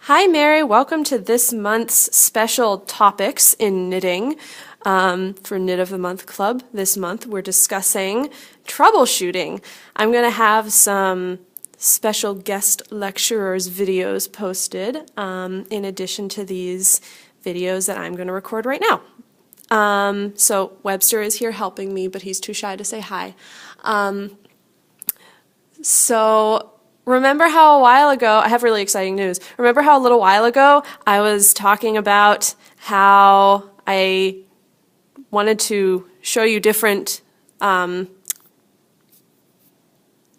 Hi Mary, welcome to this month's special topics in knitting for Knit of the Month Club. This month we're discussing troubleshooting. I'm going to have some special guest lecturers videos posted in addition to these videos that I'm going to record right now. So Webster is here helping me, but he's too shy to say hi. Remember how a while ago, I have really exciting news. Remember how a little while ago I was talking about how I wanted to show you different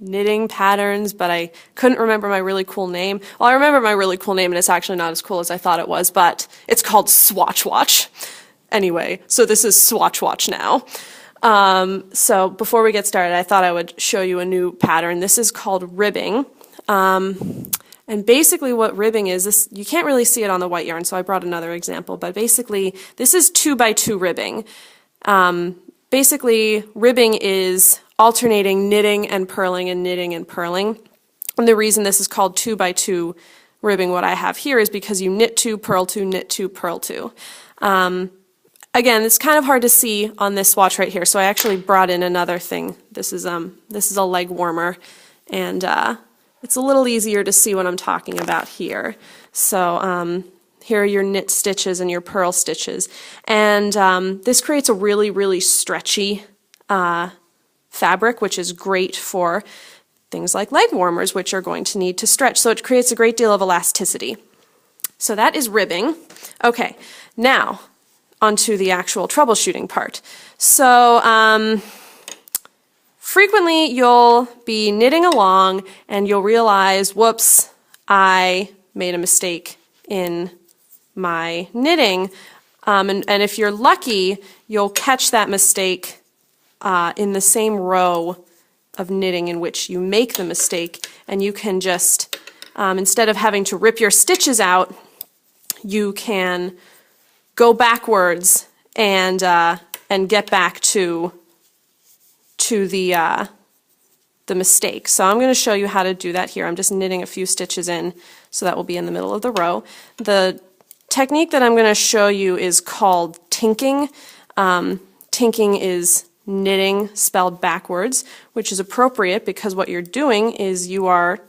knitting patterns, but I couldn't remember my really cool name. Well, I remember my really cool name, and it's actually not as cool as I thought it was, but it's called Swatch Watch. Anyway, so this is Swatch Watch now. So before we get started, I thought I would show you a new pattern. This is called ribbing. And basically what ribbing is, this, you can't really see it on the white yarn, so I brought another example, but basically this is 2x2 ribbing. Basically ribbing is alternating knitting and purling and knitting and purling. And the reason this is called 2x2 ribbing, what I have here, is because you knit 2, purl 2, knit 2, purl 2. Again, it's kind of hard to see on this swatch right here, so I actually brought in another thing. This is a leg warmer, and it's a little easier to see what I'm talking about here. So here are your knit stitches and your purl stitches, and this creates a really, really stretchy fabric, which is great for things like leg warmers, which are going to need to stretch. So it creates a great deal of elasticity. So that is ribbing. Okay, now onto the actual troubleshooting part. So frequently you'll be knitting along and you'll realize, whoops, I made a mistake in my knitting. And if you're lucky, you'll catch that mistake in the same row of knitting in which you make the mistake, and you can just, instead of having to rip your stitches out, you can go backwards and get back to the mistake. So I'm going to show you how to do that here. I'm just knitting a few stitches in, so that will be in the middle of the row. The technique that I'm going to show you is called tinking. Tinking is knitting spelled backwards, which is appropriate because what you're doing is you are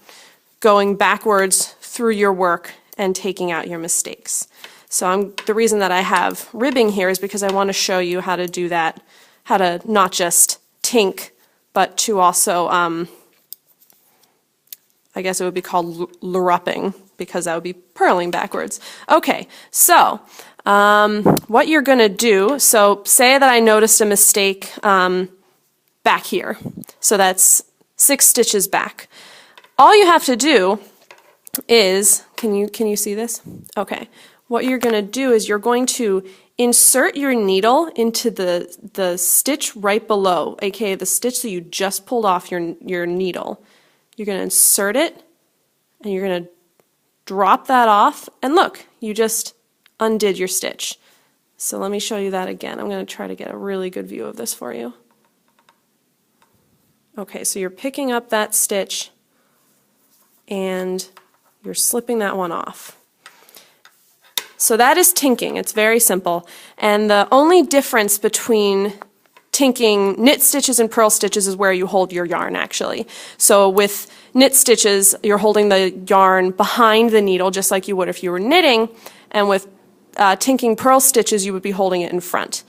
going backwards through your work and taking out your mistakes. So the reason that I have ribbing here is because I want to show you how to do that, how to not just tink, but to also, I guess it would be called lurupping, because that would be purling backwards. Okay, so what you're going to do, so say that I noticed a mistake back here. So that's 6 stitches back. All you have to do is, can you see this? Okay. What you're going to do is you're going to insert your needle into the stitch right below, aka the stitch that you just pulled off your needle. You're going to insert it, and you're going to drop that off, and look, you just undid your stitch. So let me show you that again. I'm going to try to get a really good view of this for you. Okay, so you're picking up that stitch, and you're slipping that one off. So that is tinking. It's very simple. And the only difference between tinking knit stitches and purl stitches is where you hold your yarn, actually. So with knit stitches, you're holding the yarn behind the needle, just like you would if you were knitting. And with tinking purl stitches, you would be holding it in front.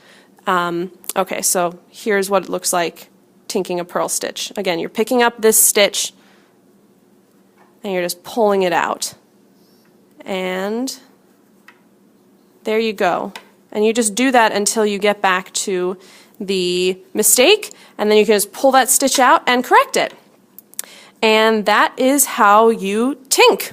Okay, so here's what it looks like tinking a purl stitch. Again, you're picking up this stitch, and you're just pulling it out. And there you go. And you just do that until you get back to the mistake, and then you can just pull that stitch out and correct it. And that is how you tink.